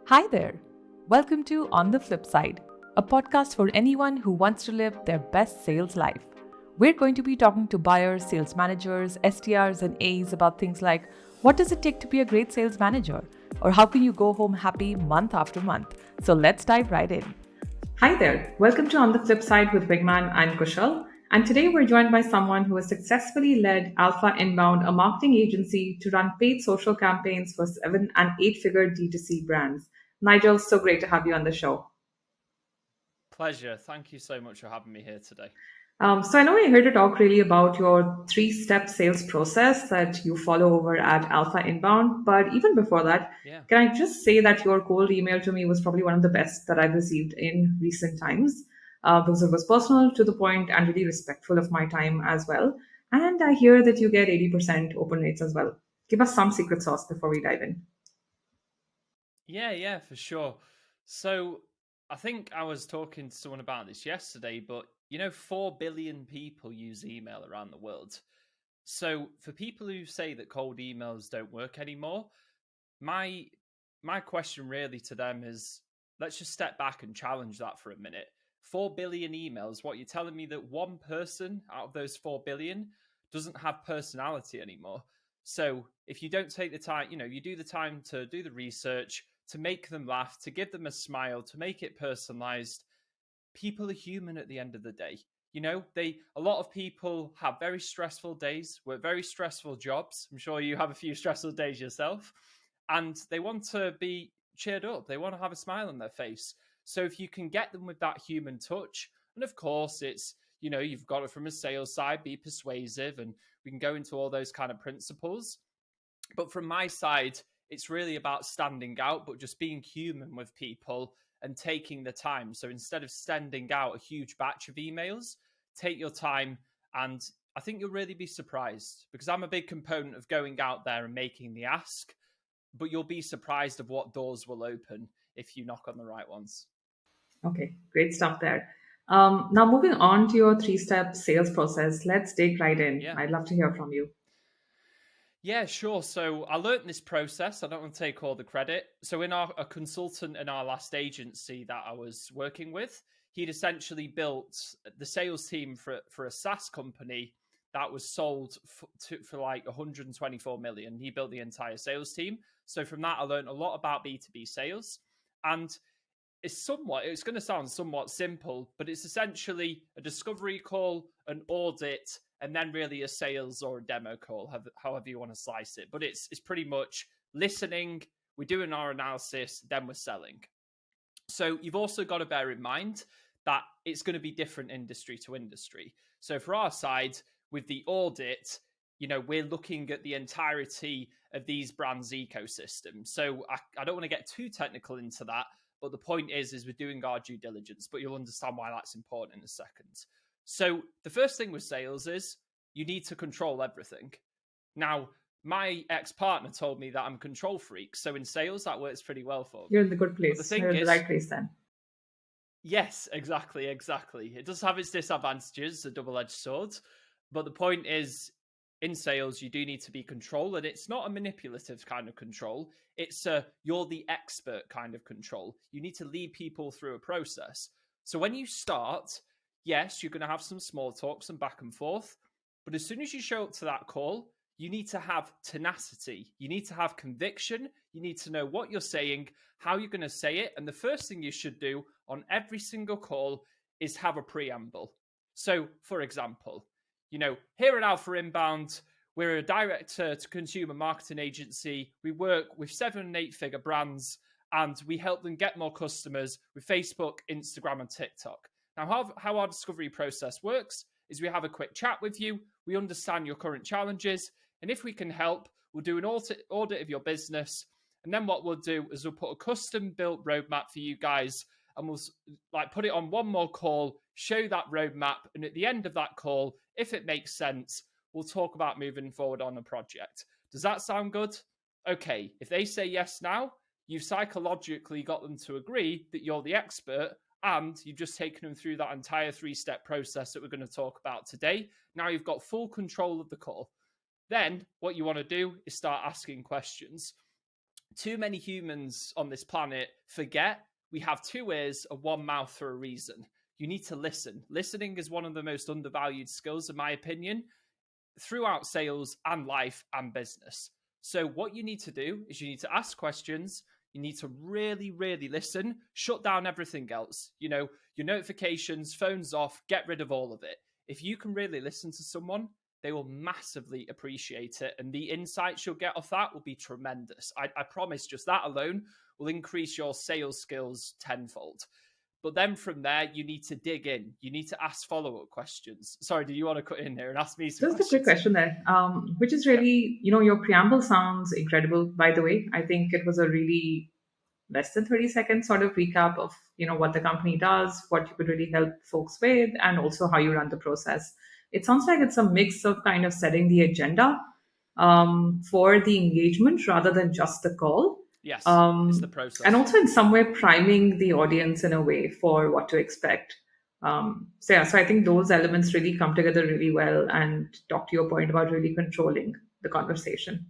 Hi there. Welcome to On the Flip Side, a podcast for anyone who wants to live their best sales life. We're going to be talking to buyers, sales managers, STRs, and A's about things like what does it take to be a great sales manager? Or how can you go home happy month after month? So let's dive right in. Hi there. Welcome to On the Flip Side with Wigman. I'm Kushal. And today we're joined by someone who has successfully led Alpha Inbound, a marketing agency, to run paid social campaigns for 7 and 8 figure D2C brands. Nigel, so great to have you on the show. Pleasure. Thank you so much for having me here today. So I know we're here to talk really about your three-step sales process that you follow over at Alpha Inbound. But even before that, Yeah. can I just say that your cold email to me was probably one of the best that I've received in recent times because it was personal, to the point, and really respectful of my time as well. And I hear that you get 80% open rates as well. Give us some secret sauce before we dive in. Yeah, for sure. So I think I was talking to someone about this yesterday, but 4 billion people use email around the world. So for people who say that cold emails don't work anymore, my my question really to them is let's just step back and challenge that for a minute. 4 billion emails, what you're telling me that one person out of those 4 billion doesn't have personality anymore. So if you don't take the time, you do the time to do the research, to make them laugh, to give them a smile, to make it personalized, people are human at the end of the day. A lot of people have very stressful days, work very stressful jobs. I'm sure you have a few stressful days yourself, and they want to be cheered up. They want to have a smile on their face. So if you can get them with that human touch, and of course it's, you've got it from a sales side, be persuasive, and we can go into all those kind of principles. But from my side, it's really about standing out, but just being human with people and taking the time. So instead of sending out a huge batch of emails, take your time. And I think you'll really be surprised because I'm a big component of going out there and making the ask, but you'll be surprised of what doors will open if you knock on the right ones. Okay, great stuff there. Now, moving on to your three-step sales process, let's dig right in. Yeah. I'd love to hear from you. Yeah, sure. So I learned this process. I don't want to take all the credit. So in a consultant in our last agency that I was working with, he'd essentially built the sales team for a SaaS company that was sold for like 124 million. He built the entire sales team. So from that, I learned a lot about B2B sales. And it's going to sound somewhat simple, but it's essentially a discovery call, an audit, and then really a sales or a demo call, however you want to slice it. But it's pretty much listening, we're doing our analysis, then we're selling. So you've also got to bear in mind that it's going to be different industry to industry. So for our side, with the audit, we're looking at the entirety of these brands' ecosystem. So I don't want to get too technical into that, but the point is we're doing our due diligence. But you'll understand why that's important in a second. So the first thing with sales is you need to control everything. Now, my ex-partner told me that I'm a control freak. So in sales, that works pretty well for You're me. in the good But the place. You're thing in the is, right place then. yes, exactly. It does have its disadvantages, a double-edged sword. But the point is, in sales, you do need to be control, and it's not a manipulative kind of control. It's a you're the expert kind of control. You need to lead people through a process. So when you start, yes, you're going to have some small talks and back and forth. But as soon as you show up to that call, you need to have tenacity. You need to have conviction. You need to know what you're saying, how you're going to say it. And the first thing you should do on every single call is have a preamble. So, for example, here at Alpha Inbound, we're a direct to consumer marketing agency. We work with 7 and 8 figure brands and we help them get more customers with Facebook, Instagram, and TikTok. Now, how our discovery process works is we have a quick chat with you. We understand your current challenges. And if we can help, we'll do an audit of your business. And then what we'll do is we'll put a custom built roadmap for you guys and we'll put it on one more call, show that roadmap. And at the end of that call, if it makes sense, we'll talk about moving forward on a project. Does that sound good? Okay, if they say yes now, you've psychologically got them to agree that you're the expert and you've just taken them through that entire 3-step process that we're going to talk about today. Now you've got full control of the call. Then what you want to do is start asking questions. too many humans on this planet forget we have 2 ears and 1 mouth for a reason. You need to listen. Listening is one of the most undervalued skills, in my opinion, throughout sales and life and business. So, what you need to do is you need to ask questions. You need to really, really listen, shut down everything else. Your notifications, phones off, get rid of all of it. If you can really listen to someone, they will massively appreciate it. And the insights you'll get off that will be tremendous. I promise just that alone will increase your sales skills tenfold. But then from there, you need to dig in. You need to ask follow-up questions. Sorry, do you want to cut in here and ask me some Just a quick questions? question there, which is Yeah. really, your preamble sounds incredible, by the way. I think it was a really less than 30-second sort of recap of, what the company does, what you could really help folks with, and also how you run the process. It sounds like it's a mix of kind of setting the agenda for the engagement rather than just the call. Yes, it's the And process. also in some way priming the audience in a way for what to expect. So I think those elements really come together really well and talk to your point about really controlling the conversation.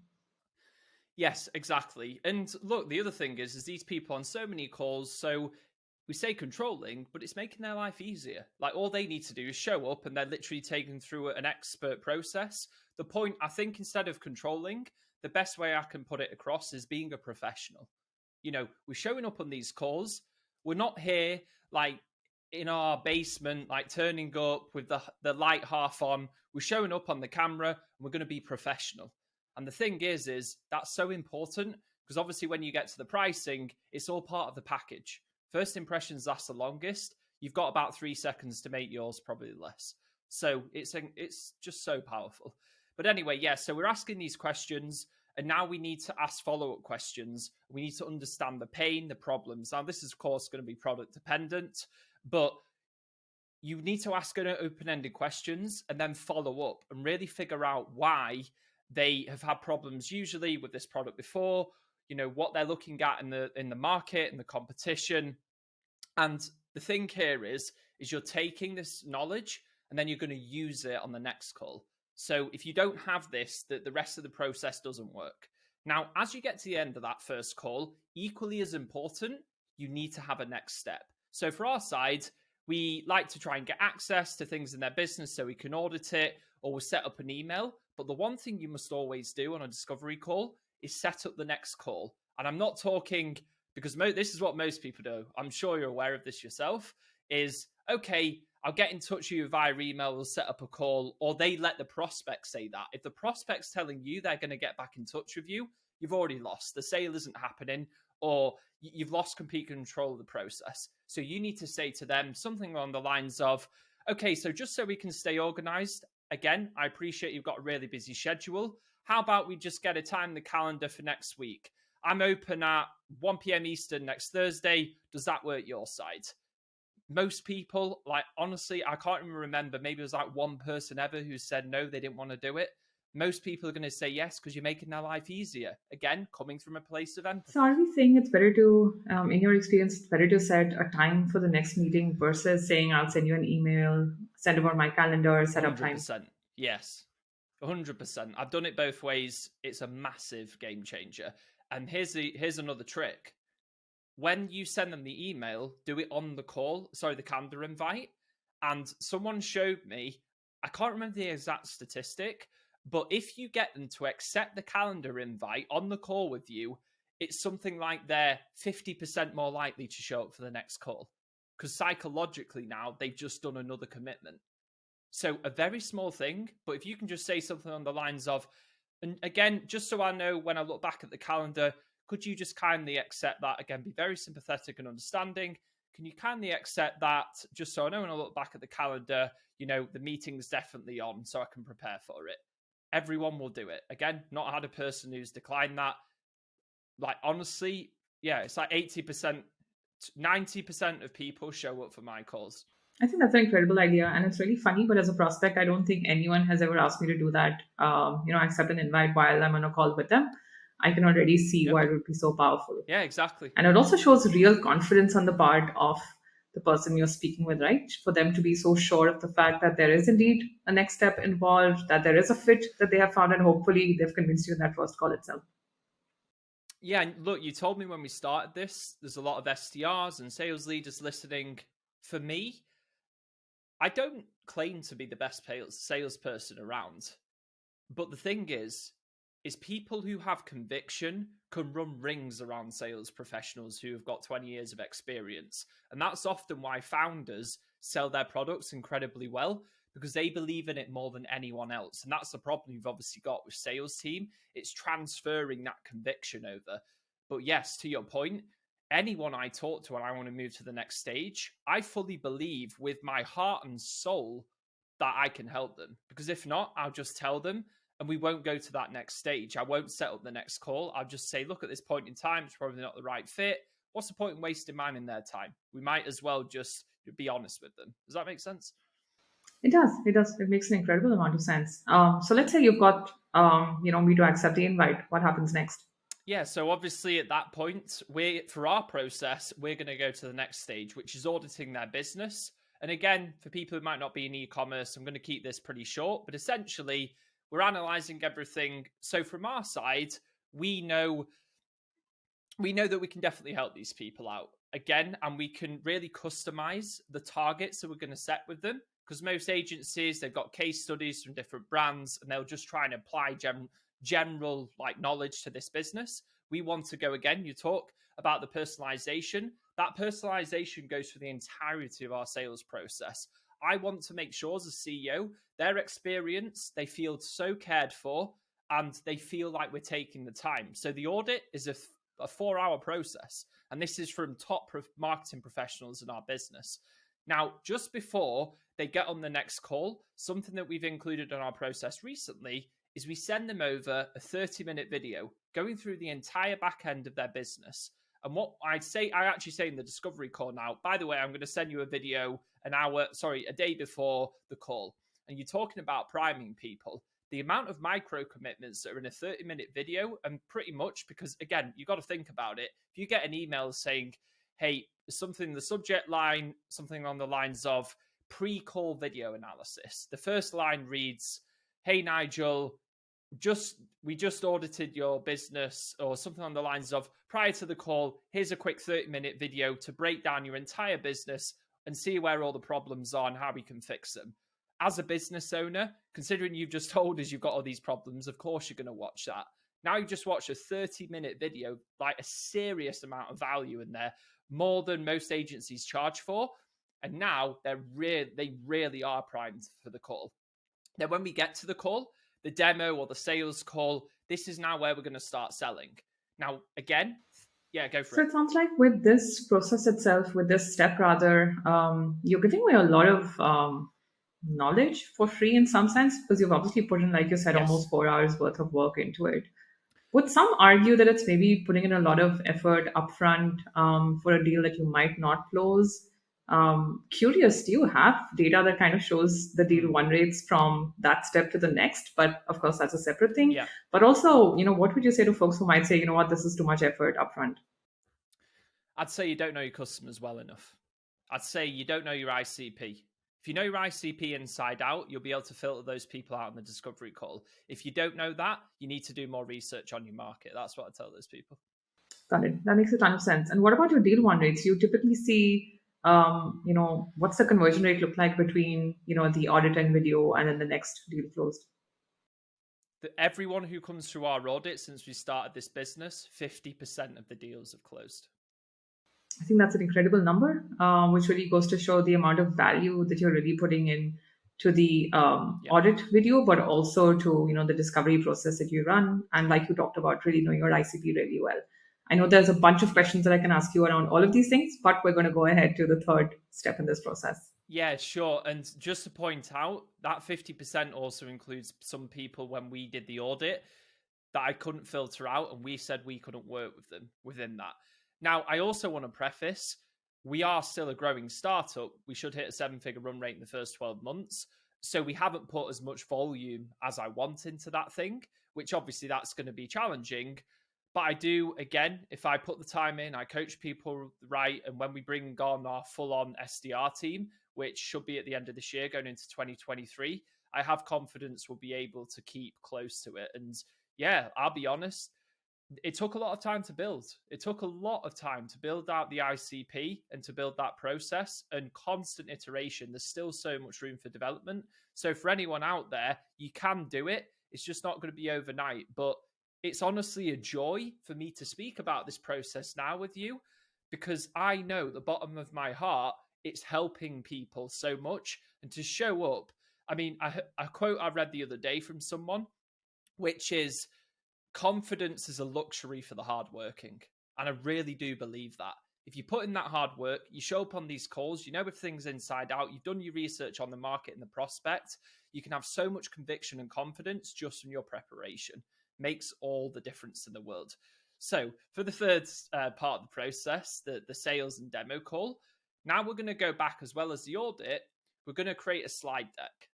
Yes, exactly. And look, the other thing is these people on so many calls, so we say controlling, but it's making their life easier. Like all they need to do is show up and they're literally taken through an expert process. The point, I think, instead of controlling, the best way I can put it across is being a professional. We're showing up on these calls. We're not here like in our basement, like turning up with the light half on. We're showing up on the camera and we're going to be professional. And the thing is that's so important because obviously when you get to the pricing, it's all part of the package. First impressions last the longest. You've got about 3 seconds to make yours, probably less. So it's just so powerful. But anyway, yeah, so we're asking these questions and now we need to ask follow-up questions. We need to understand the pain, the problems. Now, this is, of course, going to be product dependent, but you need to ask open-ended questions and then follow up and really figure out why they have had problems usually with this product before, what they're looking at in the market and the competition. And the thing here is you're taking this knowledge and then you're going to use it on the next call. So if you don't have this, the rest of the process doesn't work. Now, as you get to the end of that first call, equally as important, you need to have a next step. So for our side, we like to try and get access to things in their business so we can audit it or we'll set up an email. But the one thing you must always do on a discovery call is set up the next call. And I'm not talking because this is what most people do. I'm sure you're aware of this yourself. Is okay, I'll get in touch with you via email, we'll set up a call, or they let the prospect say that. If the prospect's telling you they're going to get back in touch with you, you've already lost. The sale isn't happening, or you've lost complete control of the process. So you need to say to them something along the lines of, okay, so just so we can stay organized, again, I appreciate you've got a really busy schedule. How about we just get a time in the calendar for next week? I'm open at 1 p.m. Eastern next Thursday. Does that work your side? Most people, like, honestly, I can't even remember. Maybe it was like one person ever who said no, they didn't want to do it. Most people are going to say yes because you're making their life easier. Again, coming from a place of empathy. So are we saying it's better to, in your experience, it's better to set a time for the next meeting versus saying I'll send you an email, send over my calendar, set up time? 100%. Yes. 100%. I've done it both ways. It's a massive game changer. And here's another trick. When you send them the email, do it on the call, the calendar invite. And someone showed me, I can't remember the exact statistic, but if you get them to accept the calendar invite on the call with you, it's something like they're 50% more likely to show up for the next call. Because psychologically now, they've just done another commitment. So a very small thing, but if you can just say something on the lines of, and again, just so I know when I look back at the calendar, could you just kindly accept that? Again, be very sympathetic and understanding. Can you kindly accept that just so I know when I look back at the calendar, the meeting's definitely on so I can prepare for it. Everyone will do it. Again, not had a person who's declined that. Like, honestly, yeah, it's like 80%, 90% of people show up for my calls. I think that's an incredible idea, and it's really funny. But as a prospect, I don't think anyone has ever asked me to do that. Accept an invite while I'm on a call with them. I can already see Yep. why it would be so powerful. Yeah, exactly. And it also shows real confidence on the part of the person you're speaking with, right? For them to be so sure of the fact that there is indeed a next step involved, that there is a fit that they have found, and hopefully they've convinced you in that first call itself. Yeah, and look, you told me when we started this, there's a lot of SDRs and sales leaders listening. For me, I don't claim to be the best salesperson around. But the thing is people who have conviction can run rings around sales professionals who have got 20 years of experience. And that's often why founders sell their products incredibly well, because they believe in it more than anyone else. And that's the problem you've obviously got with sales team. It's transferring that conviction over. But yes, to your point, anyone I talk to when I want to move to the next stage, I fully believe with my heart and soul that I can help them. Because if not, I'll just tell them and we won't go to that next stage. I won't set up the next call. I'll just say, look, at this point in time, it's probably not the right fit. What's the point in wasting mine and their time? We might as well just be honest with them. Does that make sense? It does. It does. It makes an incredible amount of sense. So let's say you've got, me to accept the invite. What happens next? Yeah, so obviously at that point, for our process, we're going to go to the next stage, which is auditing their business. And again, for people who might not be in e-commerce, I'm going to keep this pretty short, but essentially we're analyzing everything. So from our side, we know that we can definitely help these people out again, and we can really customize the targets that we're going to set with them. Because most agencies, they've got case studies from different brands, and they'll just try and apply general like knowledge to this business. We want to go again. You talk about the personalization. That personalization goes for the entirety of our sales process. I want to make sure as a CEO, their experience, they feel so cared for and they feel like we're taking the time. So the audit is a 4-hour process. And this is from top marketing professionals in our business. Now, just before they get on the next call, something that we've included in our process recently is we send them over a 30-minute video going through the entire back end of their business. And what I actually say in the discovery call now, by the way, I'm going to send you a video a day before the call. And you're talking about priming people. The amount of micro commitments that are in a 30-minute video, and pretty much because, again, you got to think about it. If you get an email saying, hey, something in the subject line, something on the lines of pre-call video analysis. The first line reads, hey, Nigel, we just audited your business, or something on the lines of, prior to the call, here's a quick 30-minute video to break down your entire business and see where all the problems are and how we can fix them. As a business owner, considering you've just told us you've got all these problems, of course you're going to watch that. Now you just watch a 30-minute video, like a serious amount of value in there, more than most agencies charge for. And now they really are primed for the call. Then when we get to the call, the demo or the sales call, this is now where we're going to start selling. Now, again, go for it. So it sounds like with this process itself, with this step rather, you're giving away a lot of knowledge for free in some sense, because you've obviously put in, like you said, almost 4 hours worth of work into it. Would some argue that it's maybe putting in a lot of effort upfront for a deal that you might not close? Curious, do you have data that kind of shows the deal won rates from that step to the next? But of course, that's a separate thing. Yeah. But also, what would you say to folks who might say, you know what, this is too much effort upfront? I'd say you don't know your customers well enough. I'd say you don't know your ICP. If you know your ICP inside out, you'll be able to filter those people out in the discovery call. If you don't know that, you need to do more research on your market. That's what I tell those people. Got it. That makes a ton of sense. And what about your deal won rates? You typically see, what's the conversion rate look like between, the audit and video and then the next deal closed? Everyone who comes through our audit since we started this business, 50% of the deals have closed. I think that's an incredible number, which really goes to show the amount of value that you're really putting in to the audit video, but also to the discovery process that you run, and like you talked about, really knowing your ICP really well. I know there's a bunch of questions that I can ask you around all of these things, but we're going to go ahead to the third step in this process. Yeah, sure. And just to point out, that 50% also includes some people when we did the audit that I couldn't filter out, and we said we couldn't work with them within that. Now, I also want to preface, we are still a growing startup. We should hit a 7-figure run rate in the first 12 months. So we haven't put as much volume as I want into that thing, which obviously that's going to be challenging. But I do, again, if I put the time in, I coach people right. And when we bring on our full-on SDR team, which should be at the end of this year, going into 2023, I have confidence we'll be able to keep close to it. And yeah, I'll be honest, it took a lot of time to build. It took a lot of time to build out the ICP and to build that process and constant iteration. There's still so much room for development. So for anyone out there, you can do it. It's just not going to be overnight. But it's honestly a joy for me to speak about this process now with you, because I know at the bottom of my heart, it's helping people so much. And to show up, I mean, a quote I read the other day from someone, which is, confidence is a luxury for the hardworking. And I really do believe that. If you put in that hard work, you show up on these calls, you know everything's inside out, you've done your research on the market and the prospect, you can have so much conviction and confidence just from your preparation. Makes all the difference in the world. So for the third part of the process, the sales and demo call, now we're going to go back, as well as the audit, we're going to create a slide deck.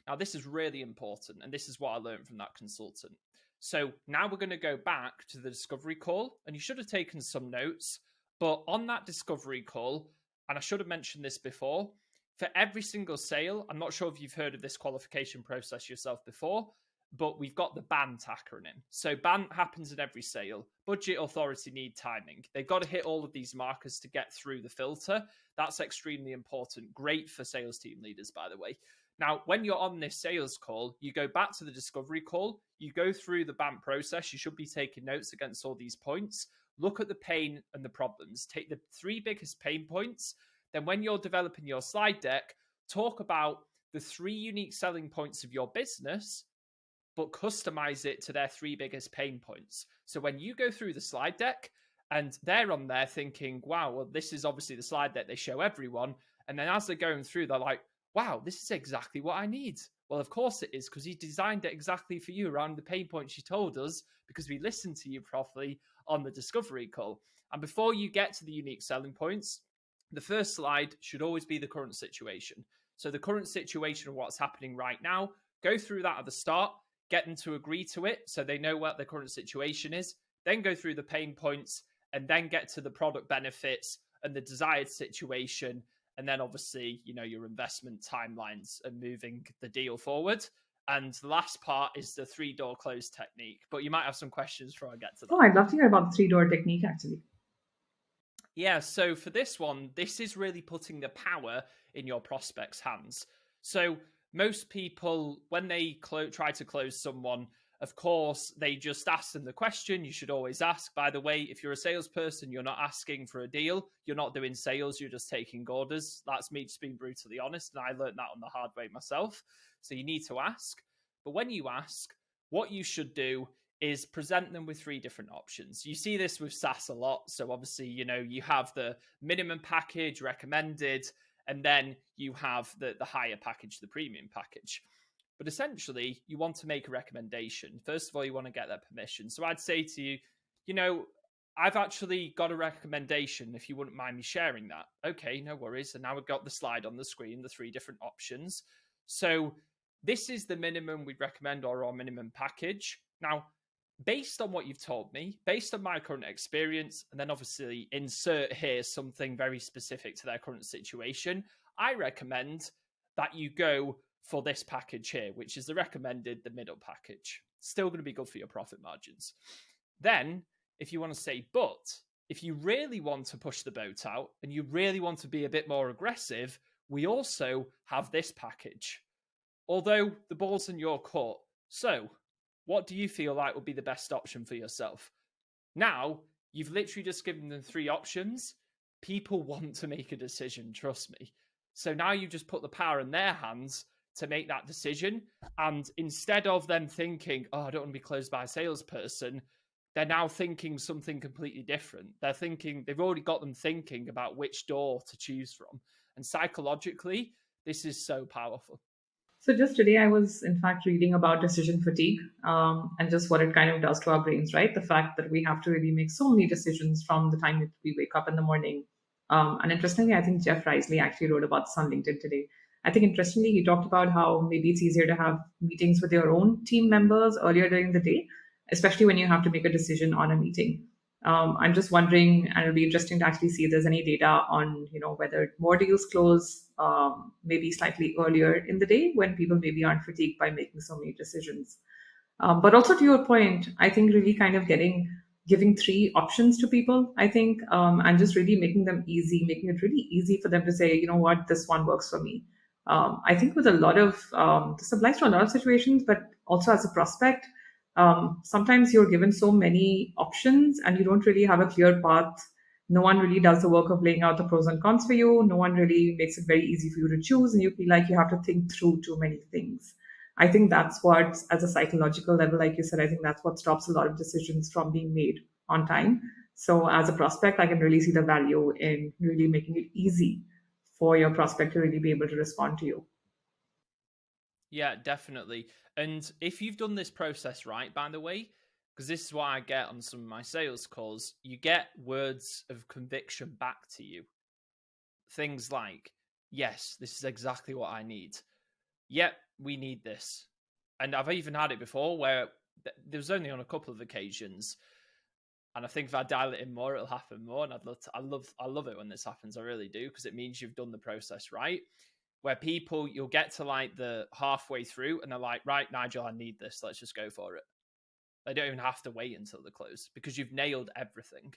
Now, this is really important, and this is what I learned from that consultant. So now we're going to go back to the discovery call, and you should have taken some notes, but on that discovery call, and I should have mentioned this before, for every single sale, I'm not sure if you've heard of this qualification process yourself before, but we've got the BANT acronym. So BANT happens in every sale: budget, authority, need, timing. They've got to hit all of these markers to get through the filter. That's extremely important. Great for sales team leaders, by the way. Now, when you're on this sales call, you go back to the discovery call, you go through the BANT process. You should be taking notes against all these points. Look at the pain and the problems. Take the 3 biggest pain points. Then when you're developing your slide deck, talk about the 3 unique selling points of your business, but customize it to their 3 biggest pain points. So when you go through the slide deck and they're on there thinking, wow, well, this is obviously the slide deck they show everyone. And then as they're going through, they're like, wow, this is exactly what I need. Well, of course it is, because he designed it exactly for you around the pain points you told us, because we listened to you properly on the discovery call. And before you get to the unique selling points, the first slide should always be the current situation. So the current situation of what's happening right now, go through that at the start, get them to agree to it so they know what the current situation is, then go through the pain points, and then get to the product benefits and the desired situation. And then obviously, you know, your investment timelines and moving the deal forward. And the last part is the 3-door close technique. But you might have some questions before I get to that. Oh, I'd love to hear about the 3-door technique, actually. Yeah, so for this one, this is really putting the power in your prospect's hands. So most people, when they try to close someone, of course, they just ask them the question. You should always ask, by the way, if you're a salesperson, you're not asking for a deal. You're not doing sales. You're just taking orders. That's me just being brutally honest. And I learned that on the hard way myself. So you need to ask. But when you ask, what you should do is present them with 3 different options. You see this with SaaS a lot. So obviously, you know, you have the minimum package, recommended, and then you have the higher package, the premium package. But essentially, you want to make a recommendation. First of all, you want to get their permission. So I'd say to you, you know, I've actually got a recommendation, if you wouldn't mind me sharing that. Okay, no worries. And now we've got the slide on the screen, the 3 different options. So this is the minimum we'd recommend, or our minimum package. Now, based on what you've told me, based on my current experience, and then obviously insert here something very specific to their current situation, I recommend that you go for this package here, which is the recommended, the middle package. Still going to be good for your profit margins. Then, if you want to say, but if you really want to push the boat out and you really want to be a bit more aggressive, we also have this package. Although the ball's in your court. So, what do you feel like would be the best option for yourself? Now, you've literally just given them 3 options. People want to make a decision, trust me. So now you've just put the power in their hands to make that decision. And instead of them thinking, oh, I don't want to be closed by a salesperson, they're now thinking something completely different. They're thinking, they've already got them thinking about which door to choose from. And psychologically, this is so powerful. So just today, I was in fact reading about decision fatigue and just what it kind of does to our brains, right? The fact that we have to really make so many decisions from the time that we wake up in the morning. And interestingly, I think Jeff Risley actually wrote about this on LinkedIn today. I think interestingly, he talked about how maybe it's easier to have meetings with your own team members earlier during the day, especially when you have to make a decision on a meeting. I'm just wondering, and it'll be interesting to actually see if there's any data on, you know, whether more deals close maybe slightly earlier in the day when people maybe aren't fatigued by making so many decisions. But also to your point, I think really kind of getting giving three options to people, I think, and just really making it really easy for them to say, you know what, this one works for me. I think with a lot of, this applies to a lot of situations, but also as a prospect, sometimes you're given so many options and you don't really have a clear path. No one really does the work of laying out the pros and cons for you. No one really makes it very easy for you to choose, and you feel like you have to think through too many things. I think that's what, as a psychological level, like you said, I think that's what stops a lot of decisions from being made on time. So, as a prospect, I can really see the value in really making it easy for your prospect to really be able to respond to you. Yeah, definitely. And if you've done this process right, by the way, because this is what I get on some of my sales calls, you get words of conviction back to you. Things like, yes, this is exactly what I need. Yep, we need this. And I've even had it before where there was only on a couple of occasions. And I think if I dial it in more, it'll happen more. And I love it when this happens. I really do, because it means you've done the process right. Where people, you'll get to like the halfway through and they're like, right, Nigel, I need this. Let's just go for it. They don't even have to wait until the close because you've nailed everything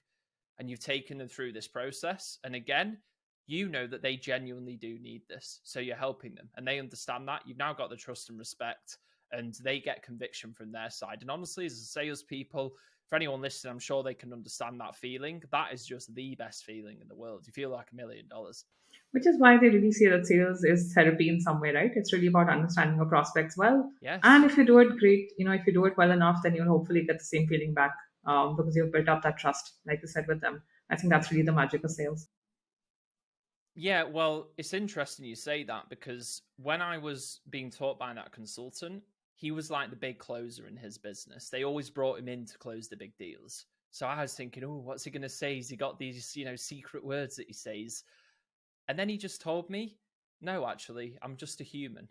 and you've taken them through this process. And again, you know that they genuinely do need this. So you're helping them and they understand that. You've now got the trust and respect and they get conviction from their side. And honestly, as a salespeople, for anyone listening, I'm sure they can understand that feeling. That is just the best feeling in the world. You feel like $1,000,000. Which is why they really say that sales is therapy in some way, right? It's really about understanding your prospects well. And Yes. if you do it great, if you do it well enough, then you'll hopefully get the same feeling back, because you've built up that trust, like you said, with them. I think that's really the magic of sales. Yeah, well, it's interesting you say that because when I was being taught by that consultant, he was like the big closer in his business. They always brought him in to close the big deals. So I was thinking, oh, what's he going to say? Has he got these, secret words that he says? And then he just told me, no, actually, I'm just a human.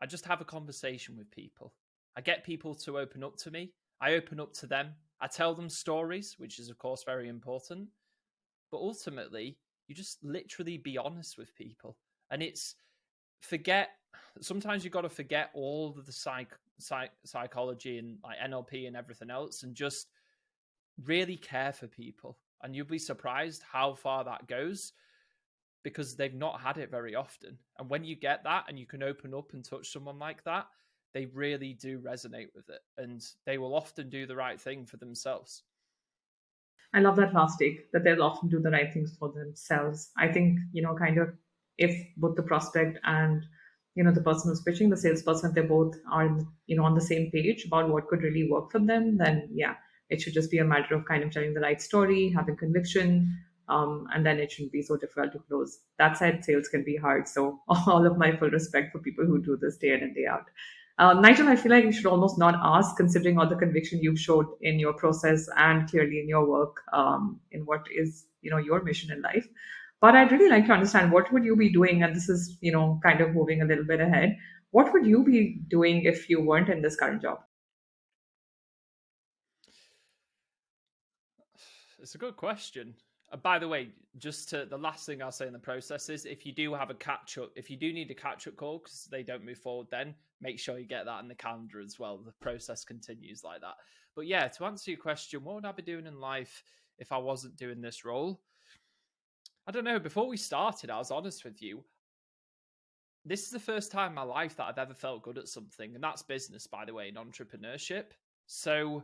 I just have a conversation with people. I get people to open up to me. I open up to them. I tell them stories, which is, of course, very important. But ultimately, you just literally be honest with people. And it's forget, sometimes you've got to forget all of the psychology and like NLP and everything else and just really care for people. And you'll be surprised how far that goes because they've not had it very often. And when you get that and you can open up and touch someone like that, they really do resonate with it and they will often do the right thing for themselves. I love that last take, that they'll often do the right things for themselves. I think, kind of, if both the prospect and, the person who's pitching, the salesperson, they both are, on the same page about what could really work for them, then yeah, it should just be a matter of kind of telling the right story, having conviction, and then it shouldn't be so difficult to close. That said, sales can be hard. So all of my full respect for people who do this day in and day out. Nigel, I feel like you should almost not ask, considering all the conviction you've showed in your process and clearly in your work, in what is your mission in life. But I'd really like to understand, what would you be doing? And this is kind of moving a little bit ahead. What would you be doing if you weren't in this current job? It's a good question. By the way, the last thing I'll say in the process is if you do have a catch up, if you do need a catch up call because they don't move forward, then make sure you get that in the calendar as well. The process continues like that. But yeah, to answer your question, what would I be doing in life if I wasn't doing this role? I don't know. Before we started, I was honest with you. This is the first time in my life that I've ever felt good at something, and that's business, by the way, and entrepreneurship. So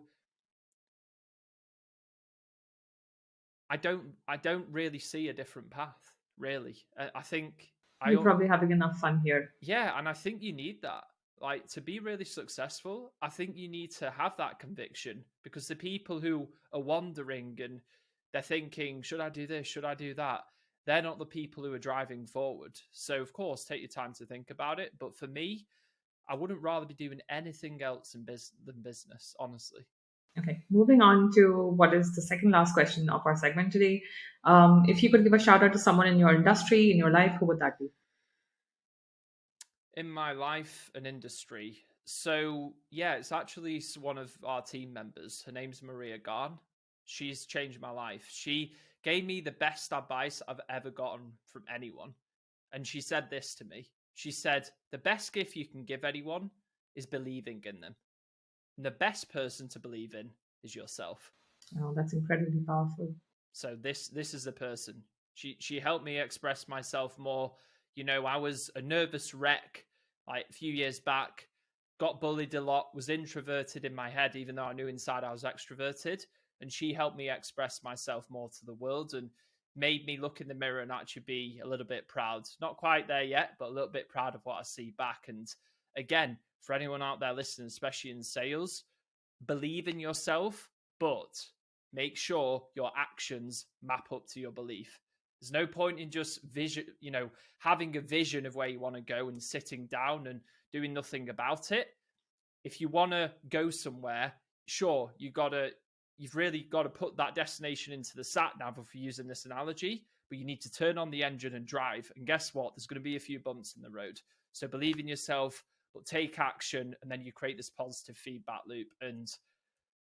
I don't really see a different path, really. I think You're I probably having enough fun here. yeah, and I think you need that. Like to be really successful, I think you need to have that conviction because the people who are wandering and they're thinking, should I do this? Should I do that? They're not the people who are driving forward. So of course, take your time to think about it. But for me, I wouldn't rather be doing anything else than business, honestly. Okay, moving on to what is the second last question of our segment today. If you could give a shout out to someone in your industry, in your life, who would that be? In my life and industry. So yeah, it's actually one of our team members. Her name's Maria Garn. She's changed my life. She gave me the best advice I've ever gotten from anyone. And she said this to me. She said, the best gift you can give anyone is believing in them. And the best person to believe in is yourself. Oh, that's incredibly powerful. So this is the person. She helped me express myself more. I was a nervous wreck like a few years back, got bullied a lot, was introverted in my head, even though I knew inside I was extroverted. And she helped me express myself more to the world and made me look in the mirror and actually be a little bit proud. Not quite there yet, but a little bit proud of what I see back. And again, for anyone out there listening, especially in sales, believe in yourself, but make sure your actions map up to your belief. There's no point in just having a vision of where you want to go and sitting down and doing nothing about it. If you want to go somewhere, sure, you've really got to put that destination into the sat nav, if you're using this analogy, but you need to turn on the engine and drive. And guess what? There's going to be a few bumps in the road. So believe in yourself, but take action, and then you create this positive feedback loop. And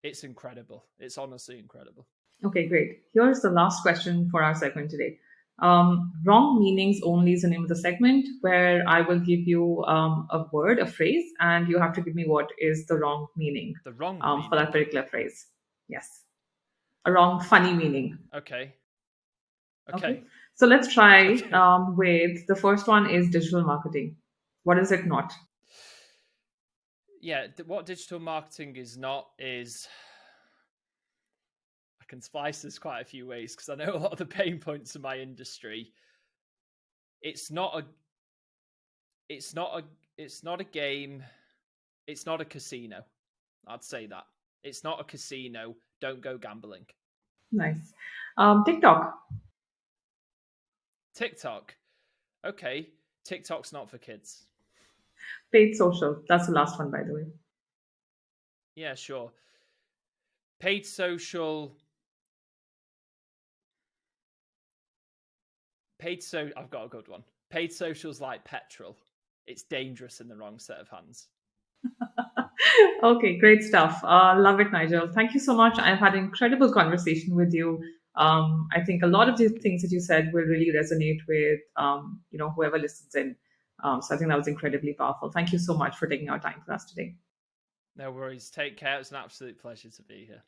it's incredible. It's honestly incredible. Okay, great. Here's the last question for our segment today. Wrong meanings only is the name of the segment, where I will give you a word, a phrase, and you have to give me what is the wrong meaning The wrong for that meaning. particular phrase. Yes. A wrong, funny meaning. Okay. Okay. Okay. So let's try Okay. with the first one is digital marketing. What is it not? Yeah. What digital marketing is not is, I can splice this quite a few ways because I know a lot of the pain points in my industry. It's not a it's not a it's not a game. It's not a casino. I'd say that. It's not a casino. Don't go gambling. Nice. TikTok, TikTok. Okay. TikTok's not for kids. paid social. That's the last one, by the way. Yeah, sure. Paid social. I've got a good one. Paid social's like petrol. It's dangerous in the wrong set of hands. Okay, great stuff. Love it, Nigel. Thank you so much. I've had an incredible conversation with you. I think a lot of the things that you said will really resonate with whoever listens in. So I think that was incredibly powerful. Thank you so much for taking our time for us today. No worries. Take care. It's an absolute pleasure to be here.